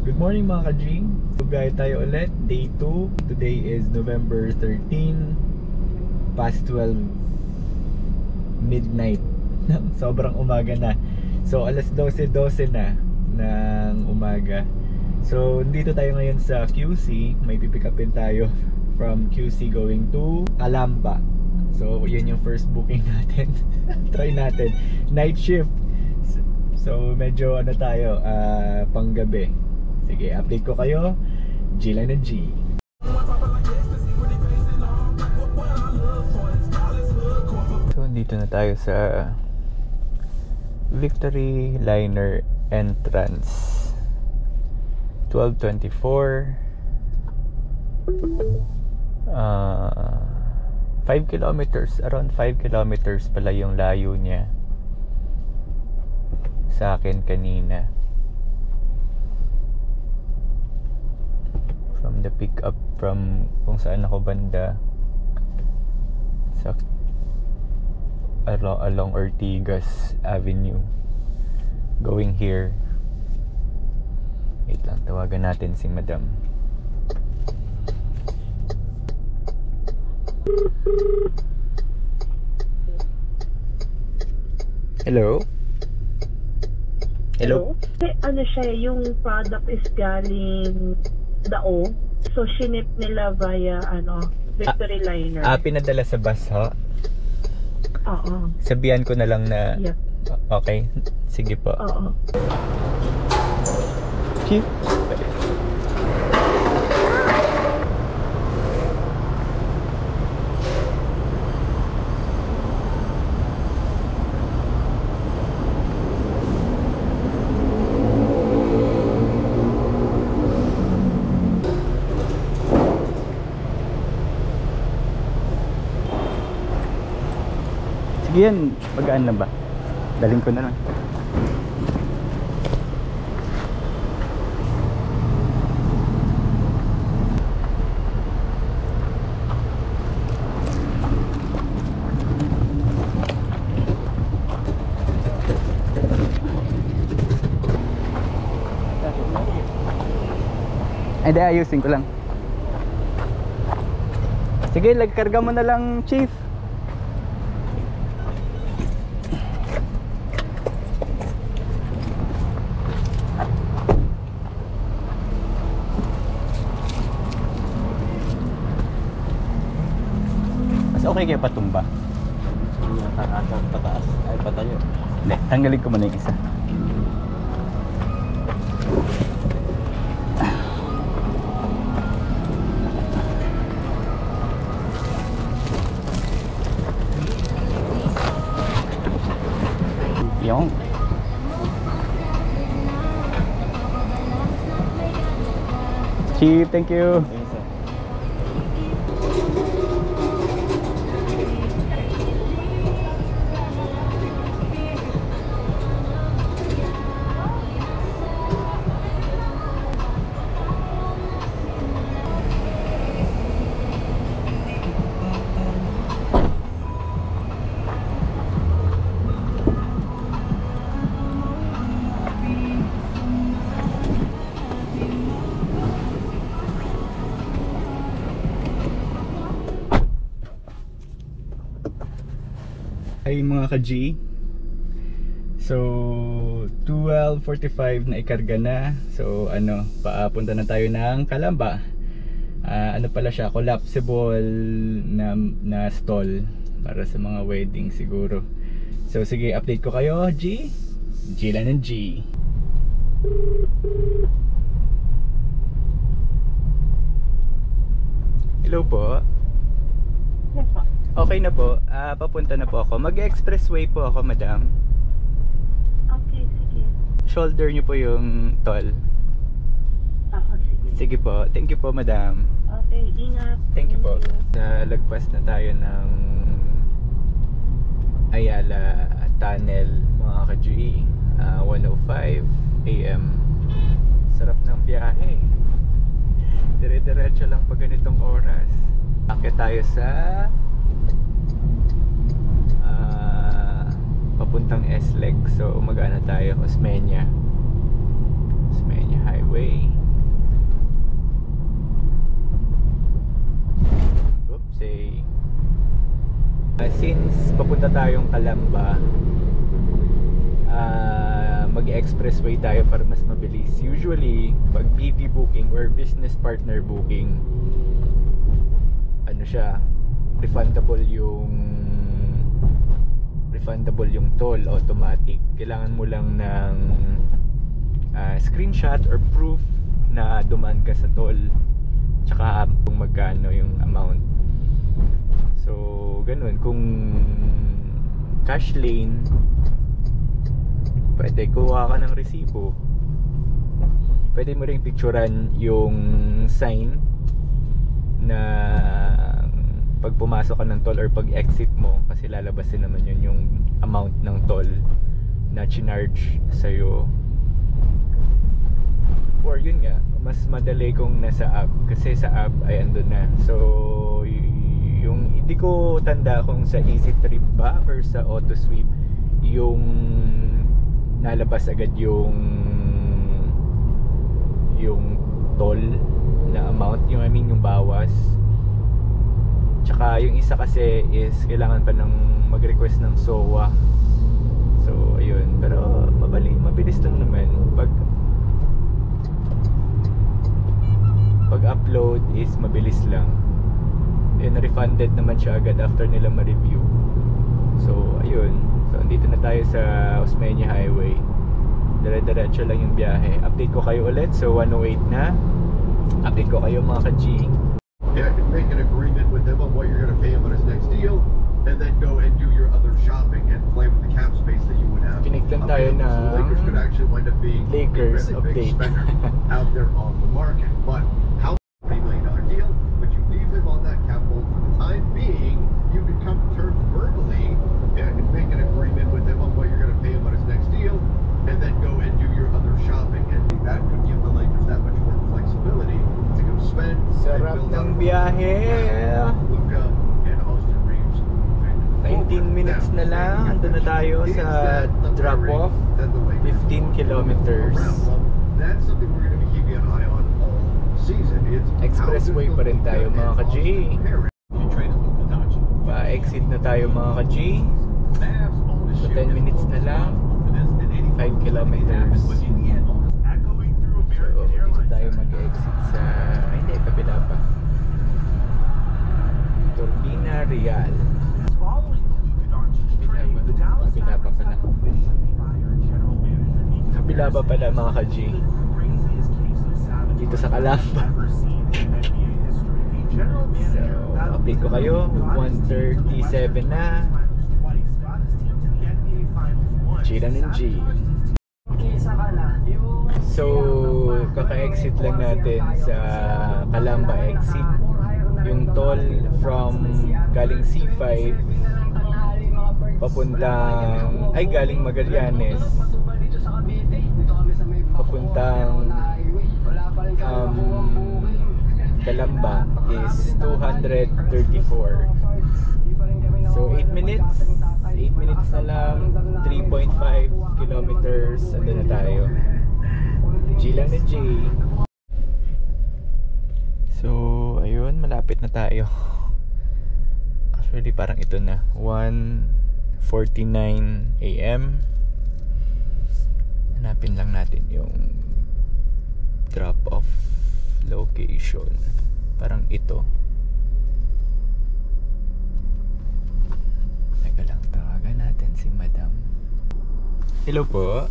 Good morning mga ka-G. So biyahe tayo ulit, day 2. Today is November 13, past 12 midnight. Sobrang umaga na. So alas 12:12 na ng umaga. So dito tayo ngayon sa QC. May pipick upin tayo from QC going to Calamba. So yun yung first booking natin. Try natin. Night shift. So medyo ano tayo, panggabi. Sige, update ko kayo. G lang na G. So dito na tayo sa Victory Liner entrance. 12:24. 5 kilometers, around 5 kilometers pala yung layo niya sa akin kanina. From the pick up from kung saan ako banda sa along Ortigas Avenue going here. Wait lang, tawagan natin si Madam. Hello? Hello? Ano siya, yung product is galing Dao. So, shinip nila via, Victory Liner. Pinadala sa bus, ho? Oo. Sabihan ko na lang na... Yep. Okay? Sige po. Oo. Chief? Sige yan, magaan lang ba? Daling ko na lang. Ay, di, ayusin ko lang. Sige, lagkarga mo na lang, Chief. Okay kayo patumba? Pataas ay patayo. Hindi, tanggalin ko muna yung isa. Yung Chief, thank you. Ay mga ka-G, so 12:45 na ikarga na. So papunta na tayo ng Calamba. Ano pala siya, collapsible na stall para sa mga wedding siguro. So sige, update ko kayo. G lang ng G. Hello po. Yes, po. Okay na po, papunta na po ako. Mag-expressway po ako, madam. Okay, sige. Shoulder niyo po yung toll. Ako, sige. Sige po, thank you po, madam. Okay, ingat. Thank you po. Lagpas na tayo ng Ayala Tunnel, mga ka-GE. 1:05 AM. Sarap ng biyahe. Dire-diretso lang pag ganitong oras. Akit tayo sa papuntang S-Leg. So magana tayo, Osmeña. Osmeña Highway. Oopsie. Since papunta tayong Calamba, mag-expressway tayo para mas mabilis. Usually, pag BP booking or business partner booking, ano siya, refundable yung toll, automatic. Kailangan mo lang ng screenshot or proof na dumaan ka sa toll, tsaka kung magkano yung amount. So ganun. Kung cash lane, pwede kuha ka ng resibo. Pwede mo ring picturean yung sign na pag pumasok ka ng toll or pag exit mo, kasi lalabas din naman yun yung amount ng toll na chinarge sa'yo. Or yun nga, mas madali kung nasa app, kasi sa app ay andun na. So yung hindi ko tanda kung sa Easy Trip ba or sa AutoSweep yung nalabas agad yung toll na amount, yung yung bawas. Tsaka yung isa kasi is kailangan pa ng mag-request ng SOA. So ayun, pero mabilis lang naman. Pag upload is mabilis lang. And refunded naman siya agad after nila ma-review. So ayun, so andito na tayo sa Osmeña Highway. Dire-diretso lang yung biyahe. Update ko kayo ulit. So 108 na. Update ko kayo mga ka-G. Yeah, I can make an agreement with him on what you're going to pay him on his next deal, and then go and do your other shopping and play with the cap space that you would have. Kinigtan tayo available. So the Lakers could actually wind up being Lakers a really big update. spender out there on the market. But how $3 million deal? Would you leave him on that cap hold for the time being? You could come to terms verbally and make an agreement with him on what you're going to pay him on his next deal, and then go and do your other shopping. And that could give the Lakers that much more flexibility to go spend. Sarap ng biyahe. Luka and Austin Reeves. 19 minutes na lang. Andun na tayo sa drop-off. 15 kilometers. That's something we're going to be keeping an eye on all season. Expressway pa rin tayo mga ka-G. Pa-exit na tayo mga ka-G. So 10 minutes na lang. 5 kilometers. So dito tayo mag-exit sa... hindi, kabila pa. Turbina Real. Kabila pa pala. Kabila pa pala mga ka-G. Dito sa Calamba. So, update ko kayo. 1:37 na. Chilan and G. So, kaka-exit lang natin sa Calamba exit. Yung toll from galing C5 papuntang galing Magallanes papuntang Calamba is 234. So 8 minutes na lang, 3.5 kilometers, andun na tayo. G lang na G. So ayun, malapit na tayo. Actually parang ito na, 1:49 AM. Hanapin lang natin yung drop off location. Parang ito. Teka lang, tawagan natin si Madam. Hello po.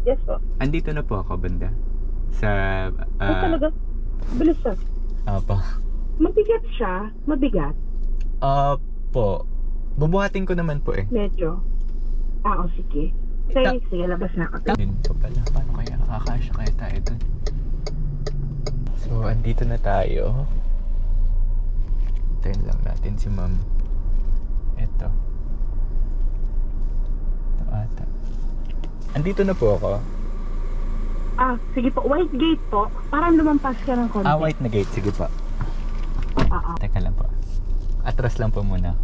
Yes po. Andito na po ako banda sa Talaga? Bilis siya. Apa. Mabigat siya? Mabigat? Po. Bubuhatin ko naman po eh. Medyo. Sige. Sige, labas na ako. Din po pala. Paano kaya kakasya kaya tayo dun? So, andito na tayo. Tayo lang natin si ma'am. Ito ata. Andito na po ako. Sige po. White gate po. Parang lumampas ka ng konti. White na gate. Sige po. Oo. Teka lang po. Atras lang po muna.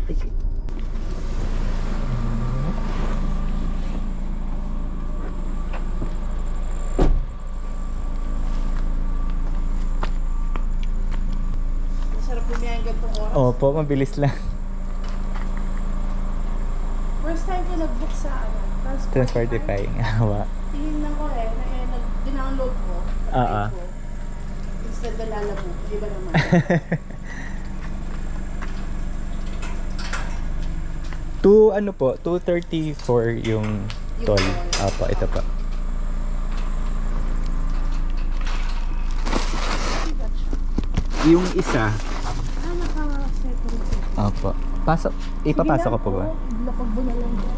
Sige. Opo, mabilis lang. First time ko nag-book sa Transportify. Awa. Tinignan ko dinownload ko. Oo. Instead na lalabo. Di ba naman? Ano po, 234 yung toll. Opo, ito po. Yung isa, Naka-second. opo. Pasok, ipapasok ko po ba? Lapag mo na lang dyan.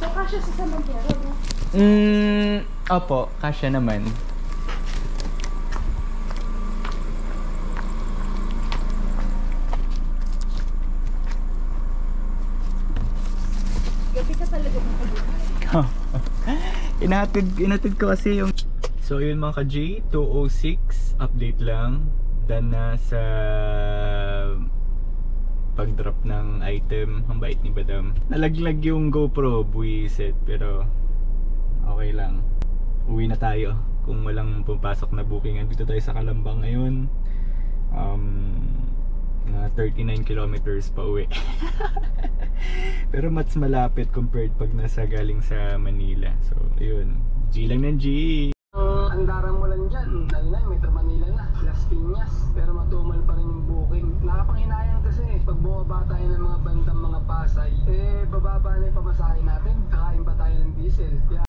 So, kasya sa Samantero, no? Opo, kasya naman. Gabi ka talaga makabuhay. Inatid ko kasi yung... So yun mga ka-G, 206 update lang. Done na sa pag-drop ng item. Ang bait ni Badam. Nalaglag yung GoPro, buwisit. Pero okay lang. Uwi na tayo kung walang pumapasok na booking. Dito tayo sa Calambang ngayon. Na 39 kilometers pa uwi. Pero mas malapit compared pag nasa galing sa Manila. So yun, G lang ng G. Ang darang mo lang dyan, Metro Manila na, Las Piñas, pero matumal pa rin yung booking. Nakapanghinayang kasi, pag bumaba tayo ng mga bandang mga Pasay, bababa na yung pamasahe natin, kakain pa tayo ng diesel. Kaya